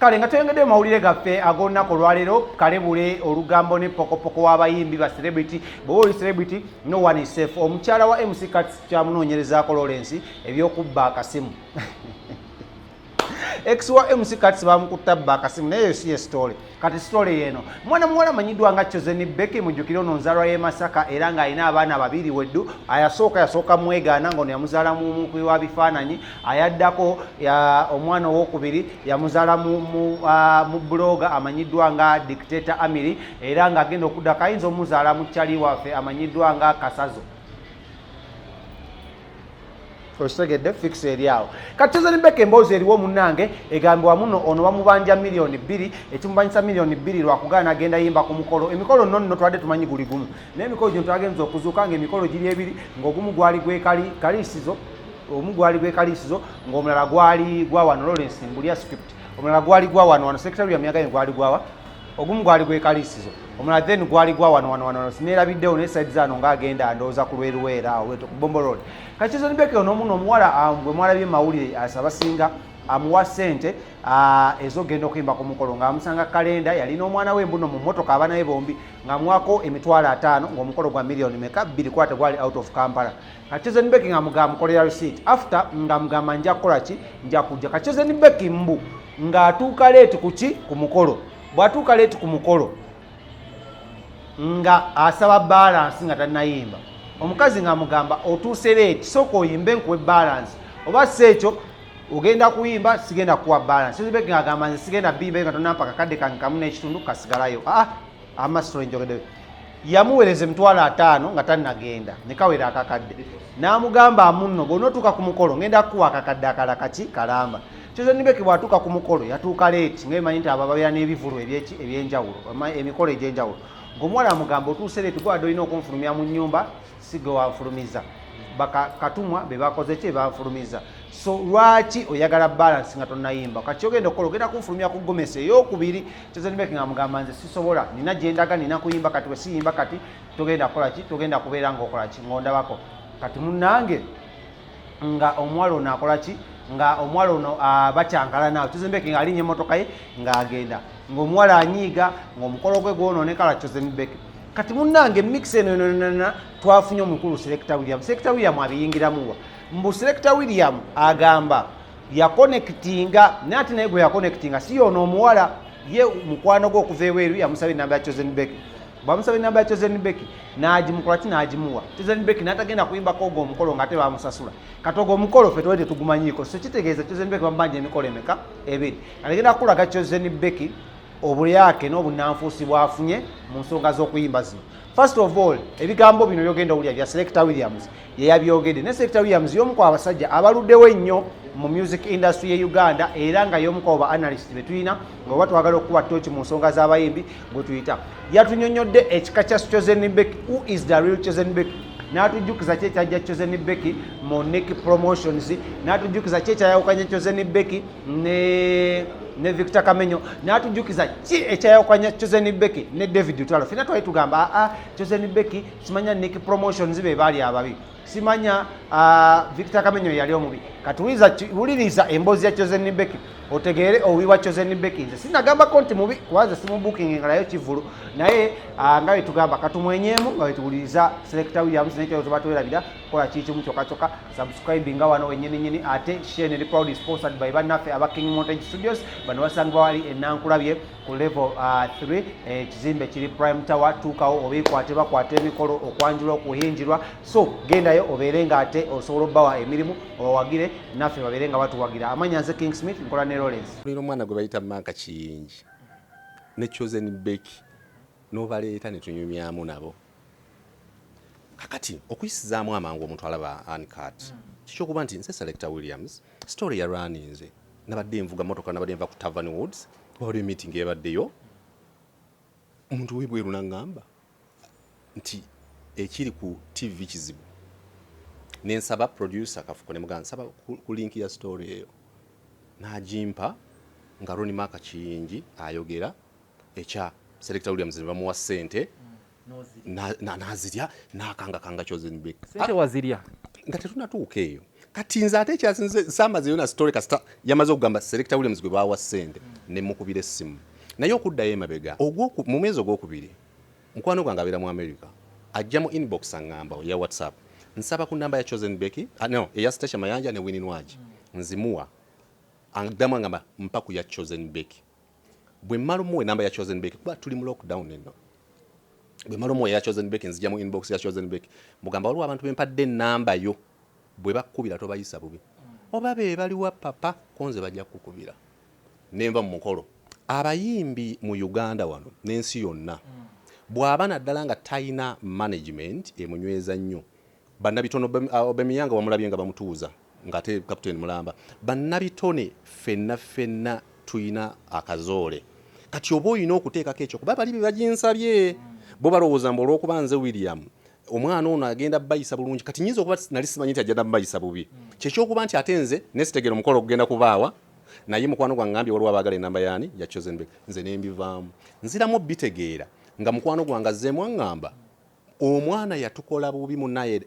kale nga tuyongedde mawulire gaffe ag'olunaku olwaleero kalebule olugambo ne pokopoko w'abayimbi ba celebrity bwe oli celebrity no one is safe. Omukyala wa MC Kats kyamunoonyerezaako Lawrence ebyokubba akasimu ex wa MC Kats bamukutta bba akasimu naye si story kati story yeno mwana muwala amanyiddwa nga Choosen Becky mujjukire ono nzaalwa y'e Masaka era ng'alina abaana babiri weddu yasooka mwegaana ng'ono yamuzaala mu mukubi wa bifaananyi ayaddako omwana owokubiri yamuzaala mu buloga amanyiddwa nga Dictator Amiri era ng'agenda okudda kayinza omuzaala mu kyali waffe amanyiddwa nga Kasazo osegedde fix eriawo kati Choosen Becky emboozi eriwo munnange egambibwa muno ono bamubanja milioni 2 ekimubanyisa milioni 2 lwakugaana agenda yimba ku mukolo emikolo nno twadde tumanyi guli gumu naye emikolo gino twagenza okuzuuka ng'emikolo giri ebiri ng'ogumu gwali gwekaliisizo omu gwali gwekaliisizo ng'omulala gwali gwa wano Lawrence mbulya script omulala gwali gwa wano secretary yamyagaye gwali gwawa ogumu gwali gwekaliisizo omulala then gwali gwa wano sineerabiddewo naye side zaano ng'agenda ndowooza ku lweruweera awo ku Bombo Road kati Choosen Becky ono muno omuwala bwe mwalabye mawulire asabasinga amuwa ssente ezogenda okuyimba ku mukolo ng'amusanga kalenda yalina omwana we mbuno mu mmotoka abaana be bombi ng'amuwako emitwalo 5 ng'omukolo gwa miliyoni meka 2 kwate gwali out of Kampala kati Choosen Becky ng'amugamba mukolera receipt after ng'amugamba nja kukola ki nja kujja kati Choosen Becky mbu ng'atuuka leeti ku mukolo bw'atuuka leeti ku mukolo nga asaba balance nga tannayimba omukazi ng'amugamba otuuse leeti sooka oyimbe nkuwe balance oba si ekyo ogenda kuyimba sigenda kuwa balance Choosen Becky ng'agamba nze sigenda bimba nga tonnampa kakadde kange kamu n'ekitundu kasigalayo amasitole njogedde yamuweereza emitwalo 5 nga tannagenda ne kawera akakadde n'amugamba munno bw'onootuuka ku mukolo ngenda kuwa akakadde akala kaki kalamba Choosen Becky bw'atuuka ku mukolo yatuuka leeti ng'emanyi nti abo babeera n'ebivulu eby'enjawulo emikolo egy'enjawulo ng'omuwala amugamba otuuse leeti gwadde olina okunfulumya mu nnyumba si gwe wanfulumiza katumwa be bakoze ki banfulumiza so lwaki oyagala balance nga tonnayimba kati ogenda okukola ogenda kunfulumya ku gomesi ey'okubiri Choosen Becky ng'amugamba nze sisobola nina gyendaga nina kuyimba kati bwe siyimba kati togenda kukola ki togenda kubeera ng'okola ki ng'ondabako kati munnange nga omuwala ono akola ki nga omuwala ono batyankala naawe Choosen Becky ng'alinnya emmotoka ye ng'agenda ng'omuwala anyiiga ng'omukolo gwe gwonoonekala Choosen Becky kati munnange mix eno twafunye omukulu Selector William abiyingiramuwa mbu Selector William agamba yakonectinga naye ate naye gwe yakonectinga si ono omuwala ye mukwano gwe okuva eweeru yamusaba enamba ya Choosen Becky bwamusaba enamba ya Choosen Becky n'agimukola ki n'agimuwa Choosen Becky n'atagenda kuyimbako ogwo omukolo ng'ate bamusasula kati ogwo omukolo ffe twali tetugumanyiiko so kitegeeza Choosen Becky bamubanja emikolo emeka 2 aligenda kukulaga Choosen Becky obulyake n'obunanfuusi bwafunye mu nsonga z'okuyimba zino first of all ebigambo bino byogenda owulira bya Selector Williams ye yabyogedde ne Selector Williams y'omu ku abasajja abaluddewo ennyo mu music industry ye Uganda era nga y'omu ku analyst be tulina ng'oba twagala okukuba ttooki mu nsonga z'abayimbi gwe tuyita yatunnyonnyodde ekika kya Choosen Becky who is the real Choosen Becky n'atujjukiza ki ekyajja Choosen Becky mu Nick Promotions n'atujjukiza ki ekyayawukanya Choosen Becky ne Victor Kamenyo n'atujjukiza ki ekyayawukanya Choosen Becky ne David Utalo fena twali tugamba Choosen Becky simanya Nick Promotions be baali ababi simanya Victor Kamenyo yali omubi kati wuliriza emboozi ya Choosen Becky otegeere obubi bwa Choosen Becky nze sinagambako nti mubi kubanza simu booking ngalayo kivulu naye nga bwe tugamba katumwenyeemu nga bwe tuwuliriza Selector Williams nekyo tuba twerabira kola kikimu kyokka subscribe nga wano wennyini ate share ne proud sponsored by bannaffe aba King Montage Studios bano basanga bawali enankulabye ku level 3 ekizimbe kiri Prime Tower tuukawo obikwate bakwate emikolo okwanjula okuhinjirwa so gendayo obeere nga ate osobola obbawa emirimu owagire naffe babeere nga batuwagira amanya nze KingSmith nkola ne Lawrence lero omwana gwe bayita Manka Kiyingi ne Choosen Becky n'obaleeta ne tunyumyamu nabo kakati okuyisizaamu amangu omuntu alaba uncut kikyokuba nti nze Selector Williams story ya runninze nabadde nvuga motoka nabadde nva ku Tavern Woods waliwo meeting ebaddeyo omuntu webweru n'angamba nti ekiri ku TV kizibu nensaba producer Kafuko ne mugamba nsaba ku link ya story eyo n'agimpa nga Ronnie Manka Kiyingi ayogera ekya Selector Williams ne bamuwa ssente nazirya n'akangakanga Choosen Becky ssente wazirya nga tetunatuuka eyo kati nze ate ekyasinze samazeyo na story kasita yamaze okugamba Selector Williams gwe bawa ssente ne mukubira essimu naye okuddayo emabega mu mwezi ogwokubiri mukwano gwange abeera mu America ajja mu inbox aŋŋamba ya WhatsApp nsaba ku namba ya Choosen Becky eya Stasha Mayanja ne Winnie Nwagi nzimuwa addamu aŋŋamba mpa ku ya Choosen Becky bwe mmala omuwa enamba ya Choosen Becky kuba tuli mu lockdown eno bwe mmala omuwa ya Choosen Becky nzija mu inbox ya Choosen Becky mugamba waliwo abantu bempadde enamba yo bwe bakkubira tobayisa bubi oba be baliwa papa konze bajja kukubira nemba mu mukolo abayimbi mu Uganda wano n'ensi yonna bw'aba naddala nga talina management emunyweza nnyo bannabitono Obemiyanga wamulabye nga bamutuuza ng'ate Captain Mulamba bannabitone ffenna tuyina akazoole kati oba olina okuteekako ekyo kuba bali bebaginsabye bo balowooza mbu olw'okuba nze William omwana ono agenda bayisa bulungi kati nyinza okuba nali simanyi nti agenda bayisa bubi kyekyokuba nti ate nze nesitegera omukolo okugenda kubaawa naye mukwano gwange ngambye waliwo abaagala enamba yaani ya Choosen Becky nze nembivaamu nziramu bitegeera nga mukwano gwange azzeemu aŋŋamba omwana yatukola bubi munaye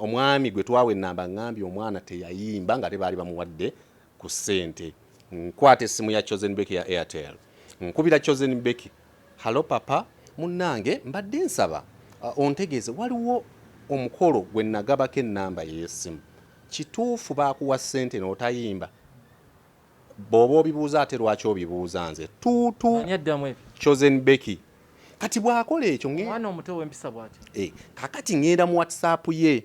omwami gwe twawa enamba ngambye omwana teyayimba nga tebaali bamuwadde ku ssente nkwata essimu ya Choosen Becky ya Airtel nkubira Choosen Becky halo papa munnange mbadde nsaba ontegeeze waliwo omukolo gwe nagabako ennamba y'essimu kituufu baakuwa ssente n'otayimba bw'oba obibuuza ate lwaki obibuuza nze tuutu Choosen Becky kati bw'akola ekyo mwana omuto w'empisa bw'ati kakati ngenda mu WhatsApp ye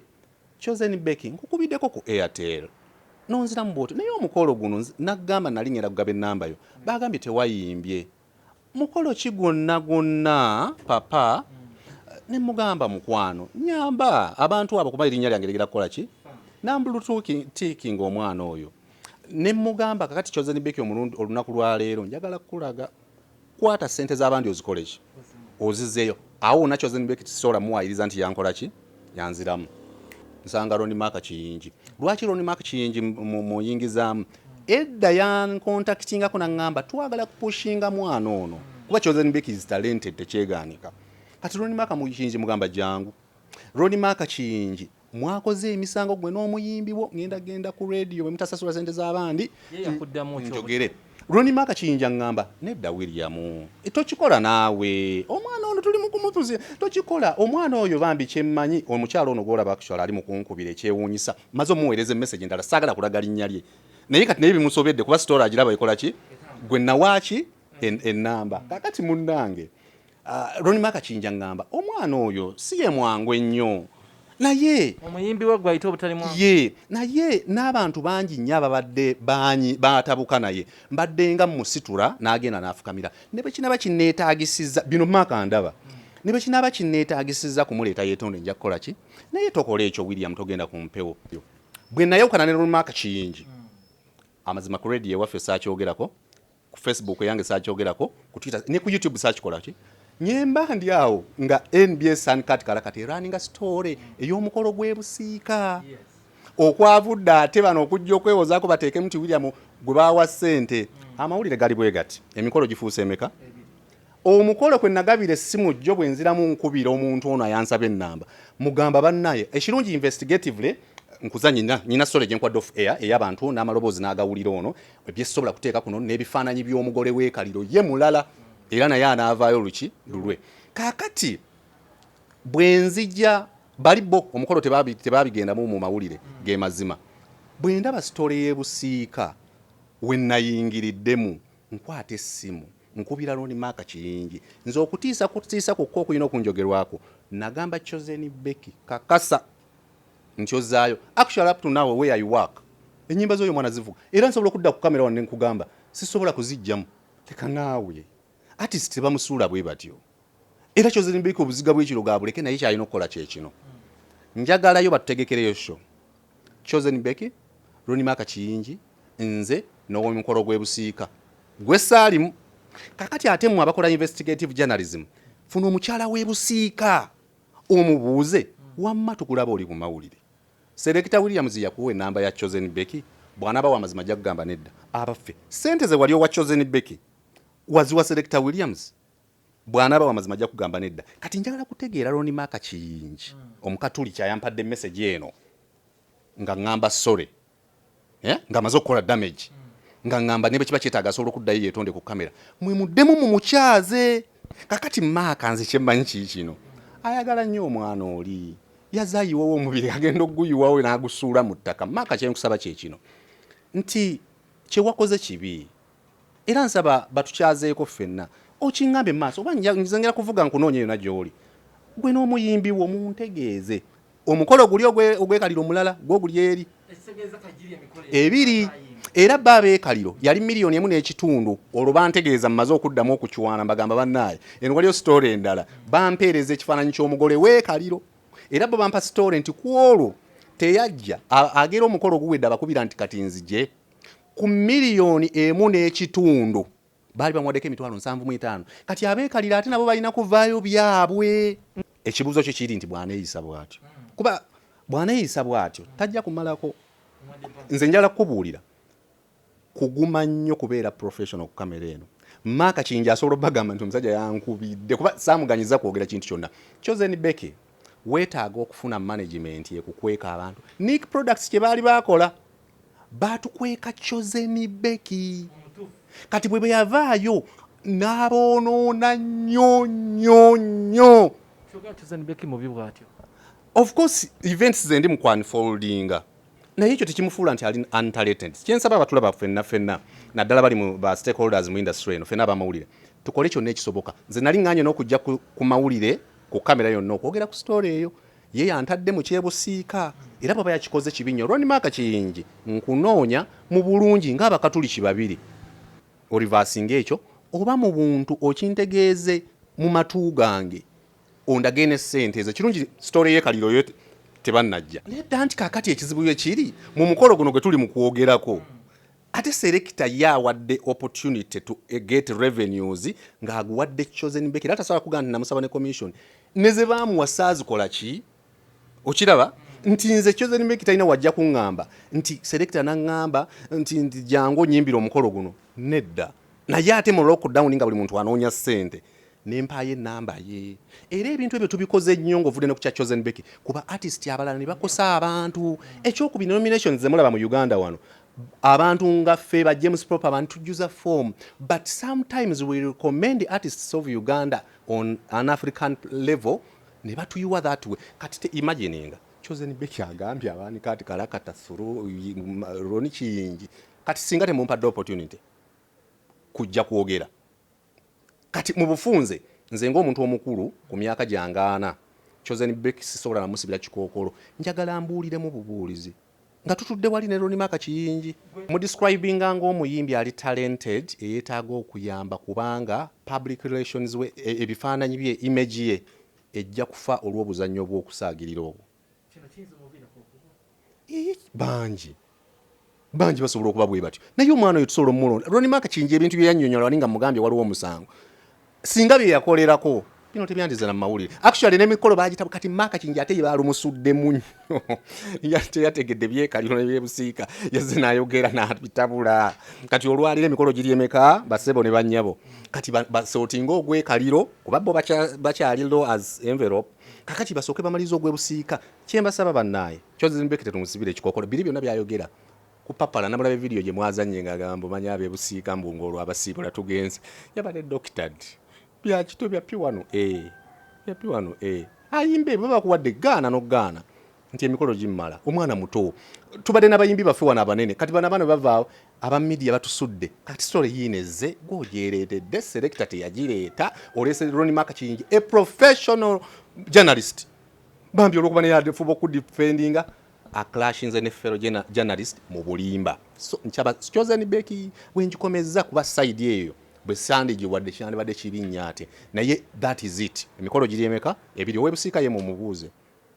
Choosen Becky nkukubiddeko ku Airtel nonziramu bw'otyo naye omukolo guno naggamba nali ngenda kugaba ennamba yo baagambye tewayimbye mukolo ki gwonna papa ne mugamba mukwano nyamba abantu abo kuba erinnya lyange ligera kukola ki nambulutuukinga omwana oyo ne mugamba kakati Choosen Becky omulundi olunaku lwa leero njagala kulaga kwata ssente z'abandi ozikole ki ozizeeyo awo na Choosen Becky tisobola muwayiriza nti yankola ki yanziramu nsanga Ronnie Mark Kiyingi lwaki Ronnie Mark Kiyingi muyingizaamu edda yankontaktingako naŋŋamba twagala kupushinga mwana ono kuba Choosen Becky is talented tekyegaanika kati Ronnie Mark Kiyingi mugamba jangu Ronnie Mark Kiyingi mwakoze emisango gwe n'omuyimbi wo genda ku radio bwe mutasasula ssente z'abandi njogere Ronnie Mark Kiyingi aŋŋamba nedda William tokikola naawe omwana ono tuli mu kumutuze tokikola omwana oyo bambi kyemmanyi omukyalo ono gw'olaba actually ali mu kunkubira ekyewuunyisa maze omuweereza message endala saagala kulaga linnya lye naye kati naye bimusobedde kuba store agiraba ekola ki gwe nawaaki ennamba kakati munnange Ronnie Mark Kiyingi aŋŋamba omwana oyo si ye mwangu ennyo naye omuyimbi we gwayita obutali mwangu ye naye n'abantu bangi nnyo ababadde batabuka naye mbadde nga musitula n'agenda n'afukamira ne bwe kinaba kinneetagisiza bino Mark ndaba ne bwe kinaba kinneetagisiza kumuleeta yeetonde nja kukola ki naye tokola ekyo William togenda ku mpewo bwe nayawukana ne Ronnie Mark Kiyingi amazima ku radio ewaffe saakyogerako ku Facebook yange saakyogerako ku Twitter ne ku YouTube saakikola ki nyemba ndi awo nga NBS Uncut kalakati running a story ey'omukolo gw'ebusiika okwavudde ate bano okujja okwewozaako bateekemu nti William gwe baawa ssente amawulire gali bwe gati emikolo gifuuse emeka omukolo kwe nagabira essimu jjo bwe nziramu nkubira omuntu ono ayansaba ennamba mugamba bannaye ekirungi investigatively nkuzanya nyina story gye nkwadde off air ey'abantu n'amaloboozi n'agawulira ono ebyesobola kuteeka kuno n'ebifaananyi by'omugole w'ekaliro ye mulala era naye anaavaayo luki lulwe kakati bwe nzija bali bo omukolo tebaabigendamu mu mawulire ge mazima bwe ndaba sitole y'ebusiika we nayingiriddemu nkwata essimu nkubira Ronnie Mark Kiyingi nze okutiisa kwokka okulina okunjogerwako nagamba Choosen Becky kakasa nti ozaayo actually up to now where you work ennyimba z'oyo mwana zivuga era nsobola okudda ku kamera wanne nkugamba sisobola kuzijjamu teka naawe artist tebamusuula bwe batyo era Choosen Becky obuziga bw'ekiro gaabuleke naye kyalina okukola kyekino njagalayo batutegekereyo show Choosen Becky Ronnie Mark Kiyingi nze n'ow'omukolo gw'ebusiika gwe saalimu kakati ate mu abakola investigative journalism funa omukyala w'ebusiika omubuuze wamma tukulaba oli ku mawulire Selector Williams yakuwa enamba ya Choosen Becky bw'anaaba w'amazima ajja kugamba nedda abaffe ssente ze wali owa Choosen Becky waziwa Selector Williams bw'anaaba w'amazima ajja kugamba nedda kati njagala kutegeera Ronnie Mark Kiyingi omukatuli kyayampadde message eno nga ngamba sorry nga amaze okukola damage nga ngamba ne bekiba kyetaaga solo kuddayo yetonde ku kamera mwe muddemu mu mukyaze kakati maaka nze kyemmanyi kino ayagala nnyo omwana oli yazaayiwawo omubiri agenda okuguyiwawo n'agusuula mu ttaka maaka kyenkusaba kye kino nti kyewakoze kibi era nsaba batukyazeeko ffenna okingambe maaso oba nze ngera kuvuga nkunoonya yonna gy'oli gwe n'omuyimbi wo muntegeeze omukolo guli ogwekaliro omulala gwoguli eri ebiri era baba ekaliro yali $1.5 olwo bantegeeza mmaze okuddamu okukiwaana mbagamba bannaaye eno waliyo story endala bampeereza ekifaananyi ky'omugole w'ekaliro era bo bampa story nti ku olwo teyajja agera omukolo oguwedde abakubira nti kati nzije ku $1.5 baali bamuwaddeko $75,000 kati abeekalira ate nabo balina kuvaayo byabwe ekibuuzo kyo kiri nti bw'aneeyisa bw'atyo kuba bw'aneeyisa bw'atyo tajja kumalako nze njala kukubuulira kuguma nnyo kubeera professional ku kamera eno maaka kingi asobola obbagamba nti omusajja yankubidde kuba saamuganyiza kwogera kintu kyonna Choosen Becky weetaaga okufuna management yekukweka abantu Nick Products kye baali bakola baatukweka Choosen Becky kati bwe yavaayo n'aboonoona nnyo Choosen Becky mubi bw'atyo of course events ze ndi mu kwanfoldinga naye ekyo tekimufuula nti ali untalented kyensaba abatulaba ffenna naddala bali mu ba stakeholders mu industry eno ffenna abamawulire tukole kyonna ekisoboka nze nali ŋŋanye n'okujja ku mawulire ku kamera yonna okwogera ku story eyo ye yantadde mu kyebusiika era baba yakikoze kibi nnyo olwani maaka kiyingi nkunoonya mu bulungi ng'abakatuliki babiri olivasinga ekyo oba mu buntu okintegeeze mu matu gange ondagene ssente ezo kirungi story y'ekaliro yo tebannajja ledda nti kakati ekizibu ekiri mu mukolo guno gwe tuli mu kwogerako ate selector yawadde opportunity to get revenues ng'aguwadde Choosen Becky era tasobola kugamba nti namusaba ne commission ne ze baamuwa saazikola ki okiraba nti nze Choosen Becky talina wajja kuŋŋamba nti selector n'aŋŋamba nti jangu onnyimbira omukolo guno nedda naye ate mu lockdown nga buli muntu anoonya ssente n'empaayo ennamba ye era ebintu ebyo tubikoze nnyo ng'ovudde ne ku kya Choosen Becky kuba artist abalala ne bakosa abantu ekyokubi nominations ze mulaba mu Uganda wano abantu nga ffe ba James Proper abantu tujjuza form but sometimes we recommend artists of Uganda on an African level ne batuyiwa that way kati imagininga Choosen Becky agambye abaani kati kalakata suru roni kiyingi kati singa temumpadde opportunity kujja kwogera kati mu bufunze nze ng'omuntu omukulu ku myaka gyangaana Choosen Becky sisobola namusibira kikookolo njagala mbuulire mu bubuulizi nga tutudde wali ne Ronnie Maaka kiyingi mu describinga ng'omuyimbi ali talented eyeetaaga okuyamba kubanga public relations we ebifaananyi bye image ye ejja kufa olw'obuzannyo bw'okusaagirira obwo bangi basobola okuba bwe batyo naye omwana oyo tusobola omulonda Ronnie Maaka kiyingi ebintu bye yannyonnyola wali nga mugambye waliwo omusango singa bye yakolerako bino tebyandiza na mawulire actually n'emikolo baagitabu kati Maaka kiyingi ate ye baalumusuddemu nnyo yategedde byekaliro n'ebyebusiika yazze n'ayogera n'abitabula kati olwaliro emikolo giri emeka basebo ne bannyabo kati basootinga ogwekaliro kuba bo bakyali low as envelope kakati basooke bamaliza ogwebusiika kyembasaba bannaaye Choosen Becky tetumusibire ekikookolo biri byonna byayogera kupapala namulaba video gye mwazannye ng'agamba manya abeebusiika mbungo olwo abasiibula tugenze yabadde doctored byakito byapi wano ayimbe baba kuwadde gaana n'ogaana nti emikolo gimmala omwana muto tubadde n'abayimbi baffe wano abanene kati bana bavaawo aba media batusudde kati story yineze gwogyereetedde selector teyagireeta oleese Ronnie Maaka kiyingi a professional journalist bambi olwokuba neyafuba okudifendinga aclashinze ne fellow journalist mu bulimba so nkyaba Choosen Becky wenjikomeza kuba side eyo bwe sandi giwadde kyandibadde kibi nnyo ate naye that is it emikolo giri emeka ebiri owebusiika ye mu mubuuze